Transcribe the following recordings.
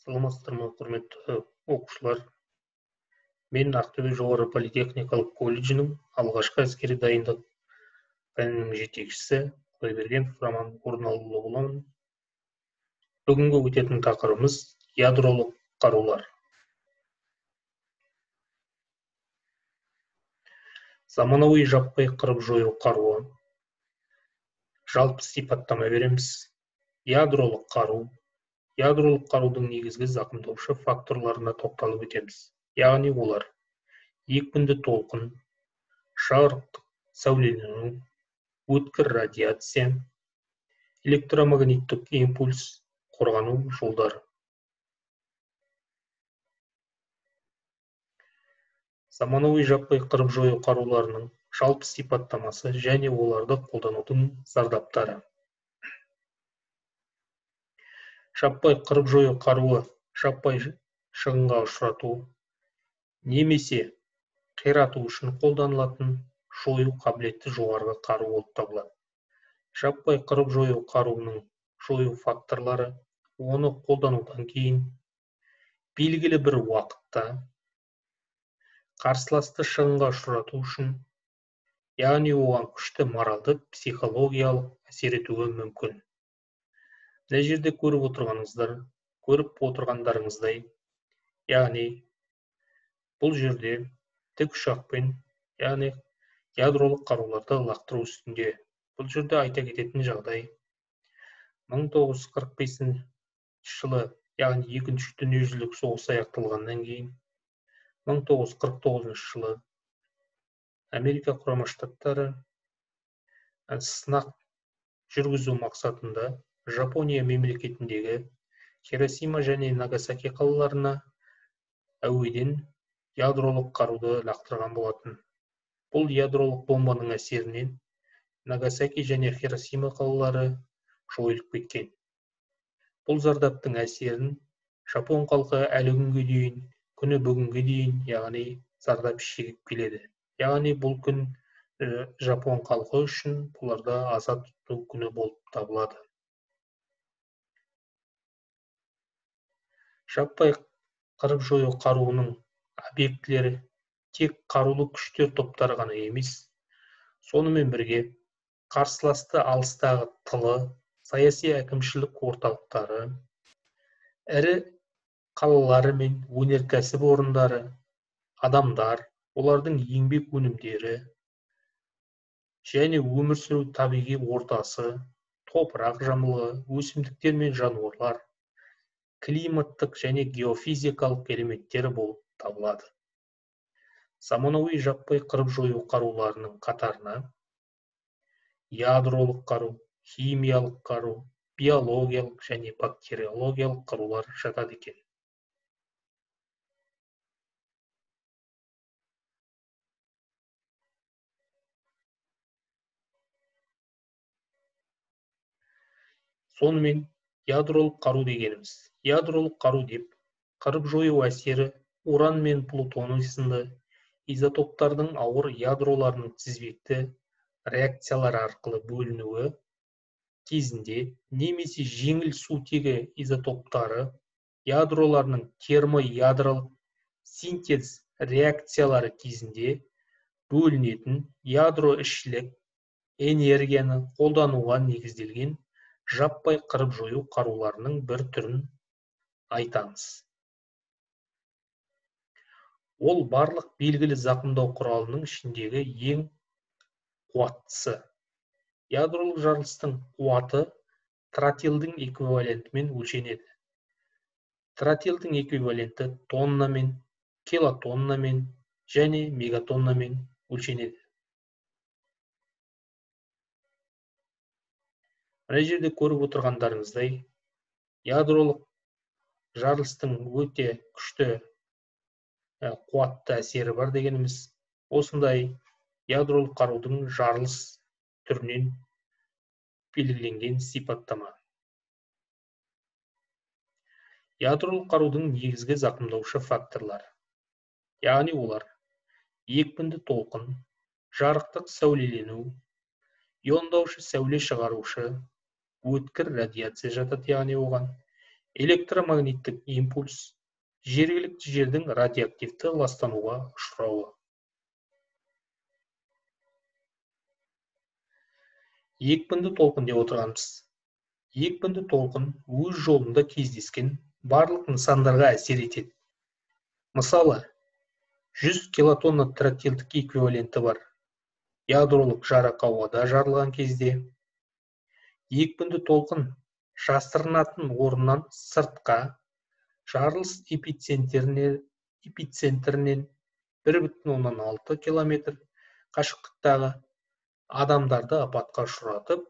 Саламатсыздар ма, құрметті оқушылар? Мен Ақтөбе жоғары политехникалық колледжінің алғашқы әскери дайындық пәнінің жетекшісі Құдайбергенов Роман Орыналыұлы боламын. Бүгінгі өтетін тақырыбымыз ядролық қарулар. Заманауи жаппай қырып-жою қаруы. Жалпы сипаттама береміз. Ядролық қару. Ядролық қарудың негізгі зақымдаушы факторларына тоқталып өтеміз. Яғни олар екпінді толқын, жарықтық сәулелену, өткір радиация, электромагниттік импульс, қорғану жолдары. Заманауи жаппай қырып-жою қаруларының жалпы сипаттамасы және оларды қолданудың зардаптары. Жаппай қырып-жою қаруы жаппай шығынға ұшырату немесе қирату үшін қолданылатын жою қабілеті жоғарғы қару болып табылады. Жаппай қырып-жою қаруының жою факторлары оны қолданудан кейін белгілі бір уақытта қарсыласты шығынға ұшырату үшін, яғни оған күшті моральдық, психологиялық әсер етуі мүмкін. Мына жерде көріп отырғандарыңыздай, яғни бұл жерде тікұшақпен, яғни ядролық қаруларды лақтыру үстінде. Бұл жерде айта кететін жағдай, 1945 жылы, яғни Екінші дүниежүзілік соғыс аяқталғаннан кейін, 1949 жылы Америка құрама штаттары сынақ жүргізу мақсатында Жапония мемлекетіндегі Хиросима және Нагасаки қалаларына әуеден ядролық қаруды лақтырған болатын. Бұл ядролық бомбаның әсерінен Нагасаки және Хиросима қалалары жойылып кеткен. Бұл зардаптың әсерін Жапон халқы әлі күні бүгінге дейін, яғни зардап шегіп келеді. Яғни бұл күн Жапон халқы үшін бұларда аза тұту күні болып табылады. Жаппай қырып-жою қаруының объектілері тек қарулы күштер топтары ғана емес, сонымен бірге қарсыласты алыстағы тылы, саяси әкімшілік орталықтары, ірі қалалары мен өнеркәсіп орындары, адамдар, олардың еңбек өнімдері және өмір сүру табиғи ортасы, топырақ жамылғы, өсімдіктер мен жануарлар, климаттық және геофизикалық элементтері болып табылады. Заманауи жаппай қырып-жою қаруларының қатарына ядролық қару, химиялық қару, биологиялық және бактериологиялық қарулар жатады екен. Сонымен ядролық қару дегеніміз, ядролық қару деп қырып-жою әсері уран мен плутоний сынды изотоптардың ауыр ядроларының тізбекті реакциялар арқылы бөлінуі кезінде немесе жеңіл сутегі изотоптары ядроларының термоядролық синтез реакциялары кезінде бөлінетін ядроішілік энергияны қолдануға негізделген жаппай қырып-жою қаруларының бір түрін айтамыз. Ол барлық белгілі зақымдау құралының ішіндегі ең қуаттысы. Ядролық жарылыстың қуаты тротилдің эквивалентімен өлшенеді. Тротилдің эквиваленті тоннамен, килотоннамен және мегатоннамен өлшенеді. Мына жерде көріп отырғандарыңыздай, ядролық жарылыстың өте күшті қуатты әсері бар дегеніміз, осындай ядролық қарудың жарылыс түрінен белгіленген сипаттама. Ядролық қарудың негізгі зақымдаушы факторлары, яғни олар екпінді толқын, жарықтық сәулелену, иондаушы сәуле шығарушы, өткір радиация жатады, яғни оған Электромагниттік импульс жергілікті жердің радиоактивті ластануға ұшырауы. Екпінді толқын деп отырғанбыз. Екпінді толқын өз жолында кездескен барлық нысандарға әсер етеді. Мысалы, 100 килотонна тротилдік эквиваленті бар ядролық жарық ауада жарылған кезде, екпінді толқын жасырынатын орыннан сыртқа жарылыс эпицентрінен 1,6 километр қашықтықтағы адамдарды апатқа ұшыратып,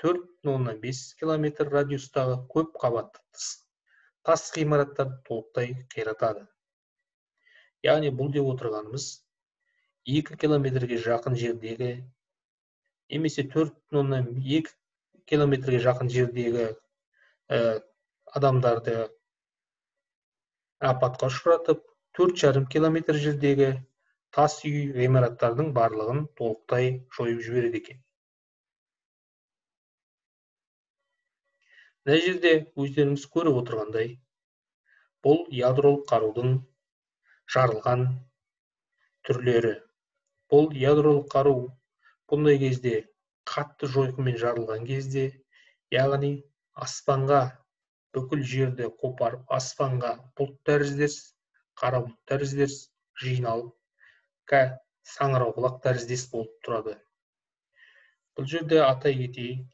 4,5 километр радиустағы көп қабатты тас ғимараттарды толықтай қиратады. Яғни бұл деп отырғанымыз 2 километрге жақын жердегі, немесе 4,2 километрге жақын жердегі адамдарды апатқа ұшыратып, 4,5 километр жердегі тас үй ғимараттардың барлығын толықтай жойып жібереді екен. Мына жерде өздеріңіз көріп отырғандай, бұл ядролық қарудың жарылған түрлері. Бұл ядролық қару бұндай кезде қатты жойқынмен жарылған кезде, яғни аспанға, бүкіл жерді қопарып, аспанға бұлт тәріздес, қара бұлт тәріздес жиналып, саңырауқұлақ тәріздес болып тұрады. Бұл жерде атай кетейік,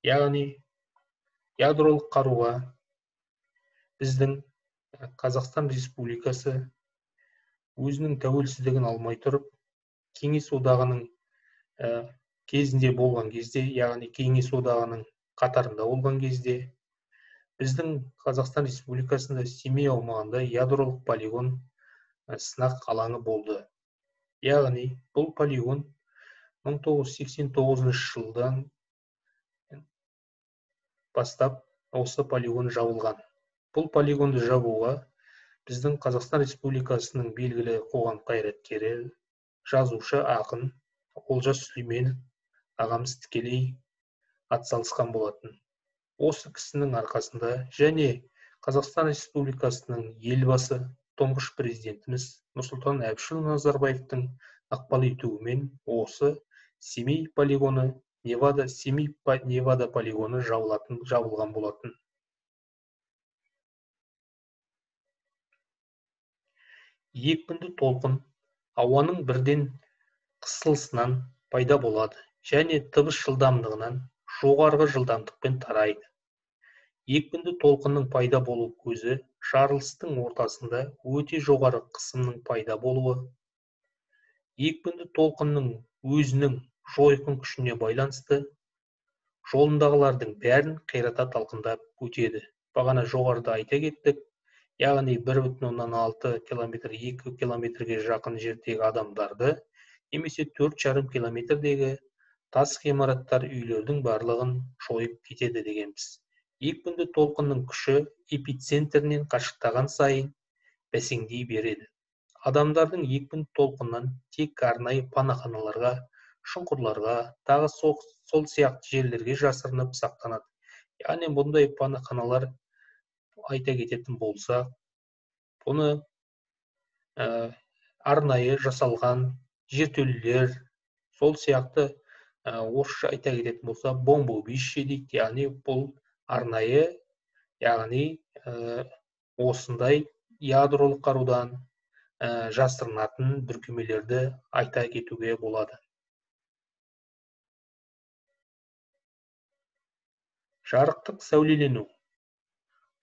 яғни ядролық қаруға біздің Қазақстан Республикасы өзінің тәуелсіздігін алмай тұрып, Кеңес одағының кезінде болған кезде, яғни Кеңес одағының қатарында болған кезде, біздің Қазақстан Республикасында Семей аумағында ядролық полигон сынақ алаңы болды. Яғни бұл полигон 1989 жылдан бастап осы полигон жабылған. Бұл полигонды жабуға біздің Қазақстан Республикасының белгілі қоғам қайраткері, жазушы, ақын Олжас Сүлейменов ағамыз тікелей атсалысқан болатын. Осы кісінің арқасында және Қазақстан Республикасының елбасы, тұңғыш президентіміз Нұрсұлтан Әбішұлы Назарбаевтың ықпал етуімен осы Семей полигоны, Невада полигоны жабылған болатын. Екпінді толқын ауаның бірден қысылысынан пайда болады және дыбыс жылдамдығынан жоғарғы жылдамдықпен тарайды. Екпінді толқынның пайда болу көзі жарылыстың ортасында өте жоғары қысымның пайда болуы. Екпінді толқынның өзінің жойқын күшіне байланысты жолындағылардың бәрін қирата талқандап өтеді. Бағана жоғарыда айта кеттік, яғни 1,6 километр, 2 километрге жақын жердегі адамдарды, немесе 4,5 километрдегі тас ғимараттар үйлердің барлығын жойып кетеді дегенбіз. Екпінді толқынның күші эпицентрінен қашықтаған сайын бәсеңдей береді. Адамдардың екпінді толқыннан тек арнайы панаханаларға, шұңқырларға, тағы сол сияқты жерлерге жасырынып сақтанады. Яғни бұндай панаханалар айта кететін болса, бұны арнайы жасалған жертөлелер, сол сияқты орысша айта кететін болса, бомбоубище дейді. Яғни бұл арнайы, яғни осындай ядролық қарудан жасырынатын бүркемелерді айта кетуге болады. Жарықтық сәулелену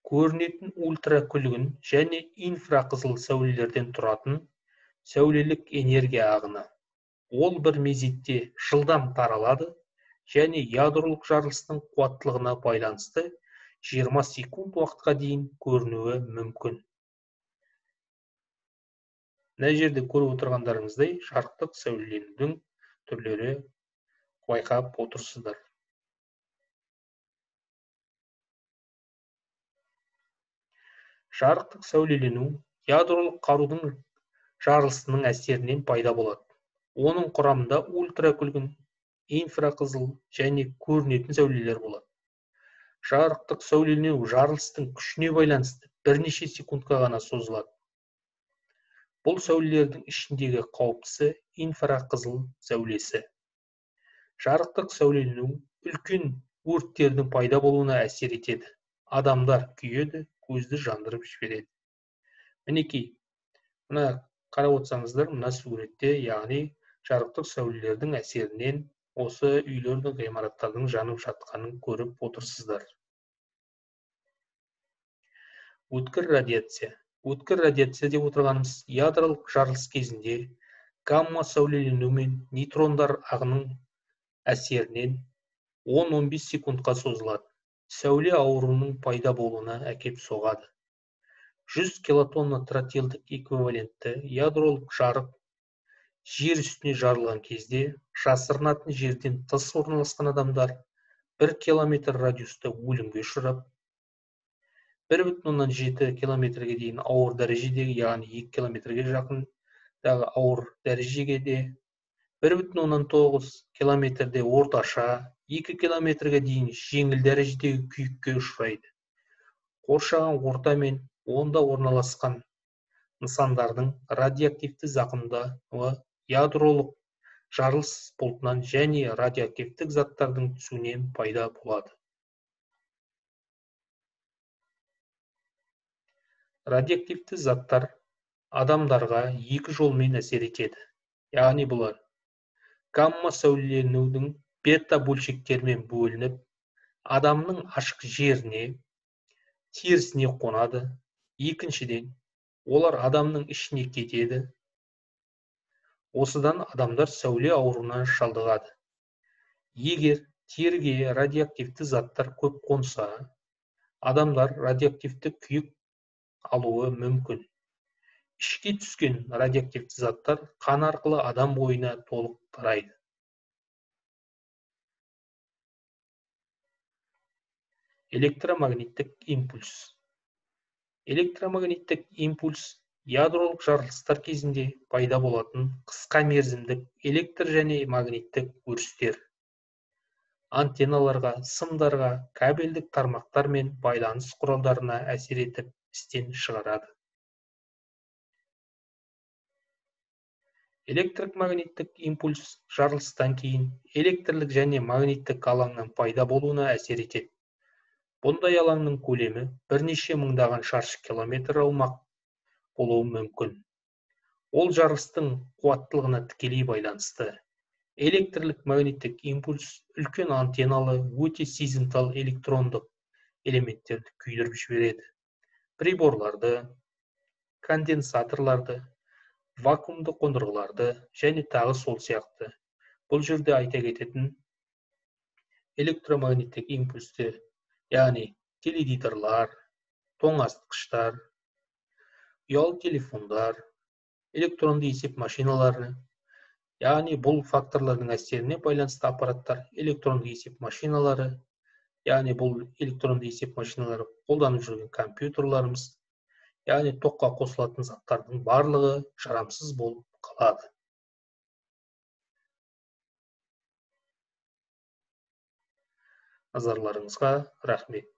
көрінетін ультракүлгін және инфрақызыл сәулелерден тұратын сәулелік энергия ағыны. Ол бір мезетте жылдам таралады және ядролық жарылыстың қуаттылығына байланысты 20 секунд уақытқа дейін көрінуі мүмкін. Мына жерде көріп отырғандарыңыздай жарықтық сәулеленудің түрлері байқап отырсыздар. Жарықтық сәулелену ядролық қарудың жарылысының әсерінен пайда болады. Оның құрамында ультракүлгін, инфрақызыл және көрінетін сәулелер болады. Жарықтық сәулелену жарылыстың күшіне байланысты бірнеше секундқа ғана созылады. Бұл сәулелердің ішіндегі қауіптісі инфрақызыл сәулесі. Жарықтық сәулелену үлкен өрттердің пайда болуына әсер етеді. Адамдар күйеді, көзді жандырып жібереді. Мінекей, мына қарап отырсаңыздар, мына суретте, яғни жарықтық сәулелердің әсерінен осы үйлердің, ғимараттардың жанып жатқанын көріп отырсыздар. Өткір радиация. Өткір радиация деп отырғанымыз ядролық жарылыс кезінде гамма сәулелену мен нейтрондар ағының әсерінен 10-15 секундқа созылады. Сәуле ауруының пайда болуына әкеп соғады. 100 килотонна тротилдік эквивалентті ядролық жарық жер үстіне жарылған кезде жасырынатын жерден тыс орналасқан адамдар 1 километр радиуста өлімге ұшырап, 1,7 километрге дейін ауыр дәрежедегі, яғни 2 километрге жақындағы ауыр дәрежеге де, 1,9 километрде орташа, 2 километрге дейін жеңіл дәрежедегі күйікке ұшырайды. Қоршаған орта мен онда орналасқан нысандардың радиоактивті зақымдауы ядролық жарылыс бұлтынан және радиоактивтік заттардың түсуінен пайда болады. Радиоактивті заттар адамдарға екі жолмен әсер етеді. Яғни бұлар гамма сәулеленудің бета бөлшектерімен бөлініп, адамның ашық жеріне, терісіне қонады. Екіншіден, олар адамның ішіне кетеді. Осыдан адамдар сәуле ауруына шалдығады. Егер теріге радиоактивті заттар көп қонса, адамдар радиоактивті күйік алуы мүмкін. Ішке түскен радиоактивті заттар қан арқылы адам бойына толық тарайды. Электромагниттік импульс. Электромагниттік импульс ядролық жарылыстар кезінде пайда болатын қысқа мерзімдік электр және магниттік өрістер. Антенналарға, сымдарға, кабельдік тармақтар мен байланыс құралдарына әсер етіп, істен шығарады. Электромагниттік импульс жарылыстан кейін электрлік және магниттік алаңның пайда болуына әсер етеді. Бұндай алаңның көлемі бірнеше мыңдаған шаршы километр аумақ болуы мүмкін. Ол жарылыстың қуаттылығына тікелей байланысты. Электрлік магниттік импульс үлкен антенналы, өте сезімтал электрондық элементтерді күйдіріп жібереді. Приборларды, конденсаторларды, вакуумды қондырғыларды және тағы сол сияқты. Бұл жерде айта кететін электромагниттік импульсті, яғни теледидарлар, тоңазытқыштар, ұялы телефондар, электронды есеп машиналары, яғни бұл факторлардың әсеріне байланысты аппараттар, электронды есеп машиналары, яғни бұл электронды есеп машиналары қолданып жүрген компьютерларымыз, яғни тоққа қосылатын заттардың барлығы жарамсыз болып қалады. Назарларыңызға рахмет.